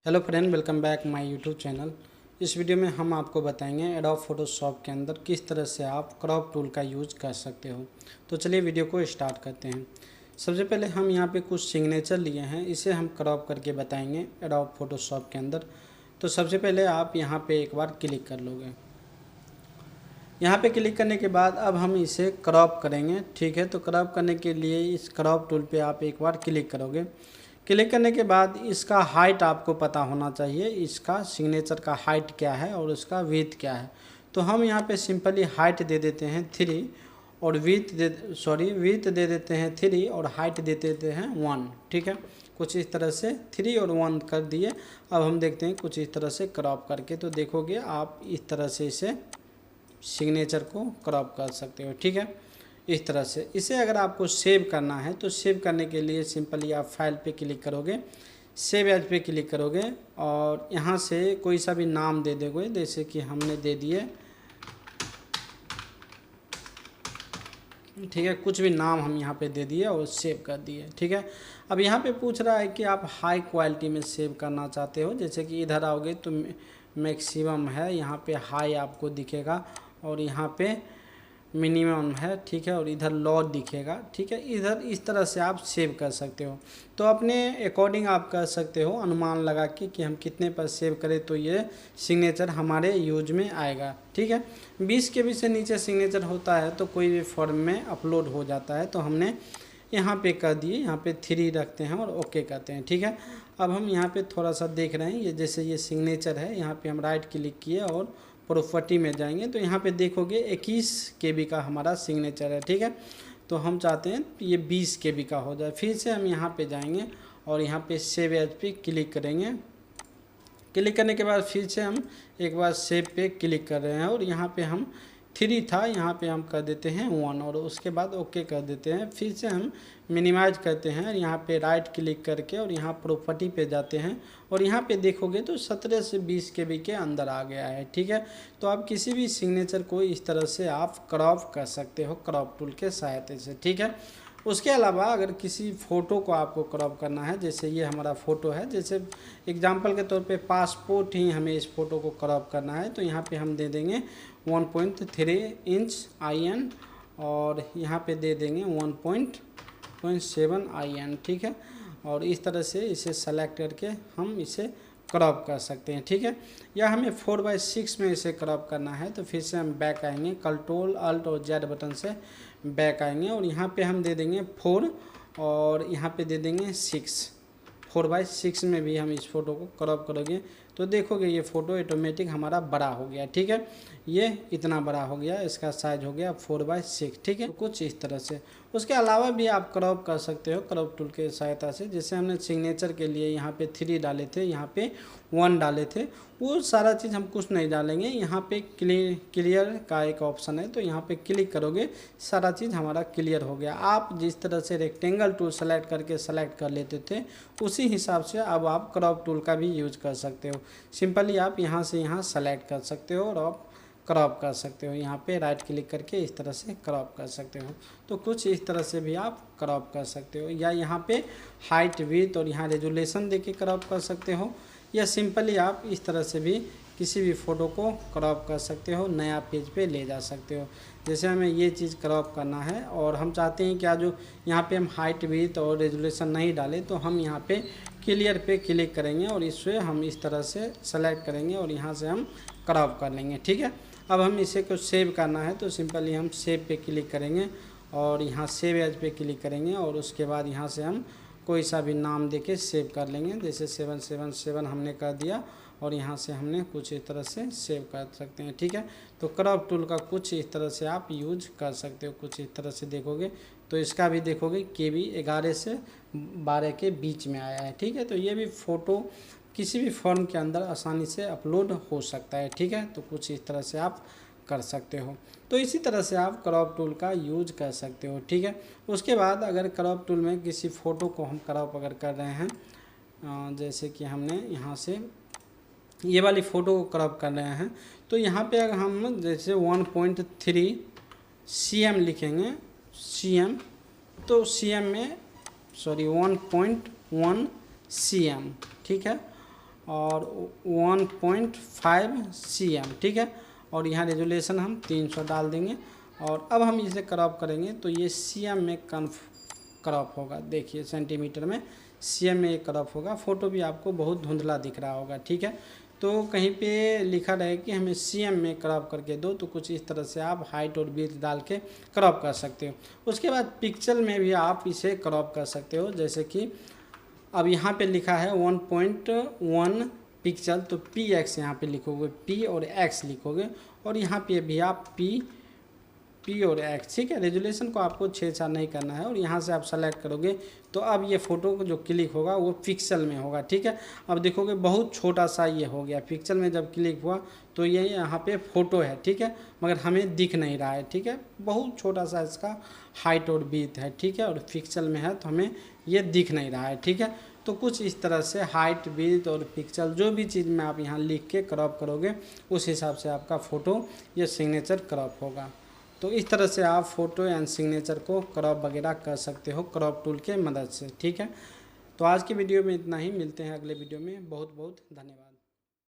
Hello friend, welcome back my YouTube channel. इस video में हम आपको बताएंगे एडोब फोटोशॉप के अंदर किस तरह से आप क्रॉप टूल का यूज कर सकते हो। तो चलिए वीडियो को स्टार्ट करते हैं। सबसे पहले हम यहाँ पे कुछ सिग्नेचर लिए हैं, इसे हम क्रॉप करके बताएंगे एडोब फोटोशॉप के अंदर। तो सबसे पहले आप यहाँ पर एक बार क्लिक कर लोगे। यहाँ पे क्लिक करने के बाद अब हम इसे क्रॉप करेंगे, ठीक है। तो क्रॉप करने के लिए इस क्रॉप टूल पे आप एक बार क्लिक करोगे। क्लिक करने के बाद इसका हाइट आपको पता होना चाहिए, इसका सिग्नेचर का हाइट क्या है और उसका विड्थ क्या है। तो हम यहाँ पे सिंपली हाइट दे देते हैं 3 और विड्थ दे देते हैं 3 और हाइट दे देते हैं 1, ठीक है। कुछ इस तरह से 3 और 1 कर दिए। अब हम देखते हैं कुछ इस तरह से क्रॉप करके, तो देखोगे आप इस तरह से इसे सिग्नेचर को क्रॉप कर सकते हो, ठीक है। इस तरह से इसे अगर आपको सेव करना है तो सेव करने के लिए सिंपली आप फाइल पे क्लिक करोगे, सेव एज पे क्लिक करोगे और यहाँ से कोई सा भी नाम दे दोगे। जैसे कि हमने दे दिए, ठीक है, कुछ भी नाम हम यहाँ पे दे दिए और सेव कर दिए, ठीक है। अब यहाँ पे पूछ रहा है कि आप हाई क्वालिटी में सेव करना चाहते हो। जैसे कि इधर आओगे तो मैक्सिमम है, यहाँ पे हाई आपको दिखेगा और यहाँ पे मिनिमम है, ठीक है, और इधर लो दिखेगा, ठीक है। इधर इस तरह से आप सेव कर सकते हो। तो अपने अकॉर्डिंग आप कर सकते हो, अनुमान लगा के कि हम कितने पर सेव करें तो ये सिग्नेचर हमारे यूज में आएगा, ठीक है। 20 KB से नीचे सिग्नेचर होता है तो कोई भी फॉर्म में अपलोड हो जाता है। तो हमने यहाँ पे कर दिए, यहाँ पे 3 रखते हैं और ओके करते हैं, ठीक है। अब हम यहाँ पे थोड़ा सा देख रहे हैं, ये जैसे ये सिग्नेचर है, यहाँ पे हम राइट क्लिक किए और प्रॉपर्टी में जाएंगे तो यहाँ पे देखोगे 21 KB का हमारा सिग्नेचर है, ठीक है। तो हम चाहते हैं ये 20 KB का हो जाए। फिर से हम यहाँ पे जाएंगे और यहाँ पे सेव एज पे क्लिक करेंगे। क्लिक करने के बाद फिर से हम एक बार सेव पे क्लिक कर रहे हैं और यहाँ पे हम 3 था, यहाँ पे हम कर देते हैं 1 और उसके बाद ओके कर देते हैं। फिर से हम मिनिमाइज करते हैं, यहाँ पे राइट क्लिक करके और यहाँ प्रॉपर्टी पे जाते हैं और यहाँ पे देखोगे तो 17 से 20 KB के अंदर आ गया है, ठीक है। तो आप किसी भी सिग्नेचर को इस तरह से आप क्रॉप कर सकते हो क्रॉप टूल के सहायता से, ठीक है। उसके अलावा अगर किसी फ़ोटो को आपको क्रॉप करना है, जैसे ये हमारा फ़ोटो है, जैसे एग्जांपल के तौर पे पासपोर्ट ही हमें इस फ़ोटो को क्रॉप करना है तो यहाँ पे हम दे देंगे 1.3 इंच IN और यहाँ पे दे देंगे 1.7 IN, ठीक है। और इस तरह से इसे सेलेक्ट करके हम इसे क्रॉप कर सकते हैं, ठीक है। या हमें 4/6 में इसे क्रॉप करना है तो फिर से हम बैक आएंगे, कंट्रोल अल्ट और जेड बटन से बैक आएंगे और यहाँ पे हम दे देंगे 4 और यहाँ पे दे देंगे 6। 4/6 में भी हम इस फ़ोटो को क्रॉप करोगे तो देखोगे ये फ़ोटो ऑटोमेटिक हमारा बड़ा हो गया, ठीक है। ये इतना बड़ा हो गया, इसका साइज हो गया 4/6, ठीक है। तो कुछ इस तरह से उसके अलावा भी आप क्रॉप कर सकते हो क्रॉप टूल के सहायता से। जैसे हमने सिग्नेचर के लिए यहाँ पे 3 डाले थे, यहाँ पे 1 डाले थे, वो सारा चीज़ हम कुछ नहीं डालेंगे। यहाँ पे क्लियर का एक ऑप्शन है तो यहाँ पे क्लिक करोगे, सारा चीज़ हमारा क्लियर हो गया। आप जिस तरह से रेक्टेंगल टूल सेलेक्ट करके सेलेक्ट कर लेते थे उसी हिसाब से अब आप क्रॉप टूल का भी यूज कर सकते हो। सिंपली आप यहाँ से यहाँ सेलेक्ट कर सकते हो और आप क्रॉप कर सकते हो। यहाँ पे राइट क्लिक करके इस तरह से क्रॉप कर सकते हो। तो कुछ इस तरह से भी आप क्रॉप कर सकते हो, या यहाँ पे हाइट विड्थ और यहाँ रेजुलेशन देके क्रॉप कर सकते हो, या सिंपली आप इस तरह से भी किसी भी फ़ोटो को क्रॉप कर सकते हो, नया पेज पे ले जा सकते हो। जैसे हमें ये चीज़ क्रॉप करना है और हम चाहते हैं क्या जो यहाँ पे हम हाइट विड्थ और रेजुलेशन नहीं डालें तो हम यहाँ पे क्लियर पे क्लिक करेंगे और इससे हम इस तरह से सेलेक्ट करेंगे और यहाँ से हम क्रॉप कर लेंगे, ठीक है। अब हम इसे कुछ सेव करना है तो सिंपली हम सेव पे क्लिक करेंगे और यहाँ सेव एज पे क्लिक करेंगे और उसके बाद यहाँ से हम कोई सा भी नाम देके सेव कर लेंगे। जैसे 777 हमने कर दिया और यहाँ से हमने कुछ इस तरह से सेव कर सकते हैं, ठीक है। तो क्रॉप टूल का कुछ इस तरह से आप यूज कर सकते हो। कुछ इस तरह से देखोगे तो इसका भी देखोगे KB 11 से 12 के बीच में आया है, ठीक है। तो ये भी फ़ोटो किसी भी फॉर्म के अंदर आसानी से अपलोड हो सकता है, ठीक है। तो कुछ इस तरह से आप कर सकते हो। तो इसी तरह से आप क्रॉप टूल का यूज कर सकते हो, ठीक है। उसके बाद अगर क्रॉप टूल में किसी फ़ोटो को हम क्रॉप अगर कर रहे हैं, जैसे कि हमने यहाँ से ये वाली फ़ोटो को क्रॉप कर रहे हैं तो यहाँ पे अगर हम जैसे 1.3 cm लिखेंगे, cm तो cm में 1.1 cm, ठीक है। और 1.5 cm, ठीक है। और यहाँ रेजुलेशन हम 300 डाल देंगे। और अब हम इसे क्रॉप करेंगे तो ये cm में क्रॉप होगा। देखिए सेंटीमीटर में cm में ये क्रॉप होगा। फ़ोटो भी आपको बहुत धुंधला दिख रहा होगा, ठीक है। तो कहीं पे लिखा रहे कि हमें cm में क्रॉप करके दो, तो कुछ इस तरह से आप हाइट और विड्थ डाल के क्रॉप कर सकते हो। उसके बाद पिक्सल में भी आप इसे क्रॉप कर सकते हो, जैसे कि अब यहाँ पे लिखा है 1.1 पिक्सल, तो px यहाँ पे लिखोगे, p और x लिखोगे, और यहाँ पे भी आप p और x, ठीक है। रेजुलेशन को आपको छेड़छाड़ नहीं करना है। और यहाँ से आप सेलेक्ट करोगे तो अब ये फ़ोटो को जो क्लिक होगा वो पिक्सल में होगा, ठीक है। अब देखोगे बहुत छोटा सा ये हो गया। पिक्सल में जब क्लिक हुआ तो ये यहाँ पे फ़ोटो है, ठीक है, मगर हमें दिख नहीं रहा है, ठीक है। बहुत छोटा सा इसका हाइट और विड्थ है, ठीक है, और पिक्सल में है तो हमें ये दिख नहीं रहा है, ठीक है। तो कुछ इस तरह से हाइट, विड्थ और पिक्सल जो भी चीज़ में आप यहाँ लिख के क्रॉप करोगे उस हिसाब से आपका फ़ोटो ये सिग्नेचर क्रॉप होगा। तो इस तरह से आप फ़ोटो एंड सिग्नेचर को क्रॉप वगैरह कर सकते हो क्रॉप टूल के मदद से, ठीक है। तो आज की वीडियो में इतना ही, मिलते हैं अगले वीडियो में। बहुत बहुत धन्यवाद।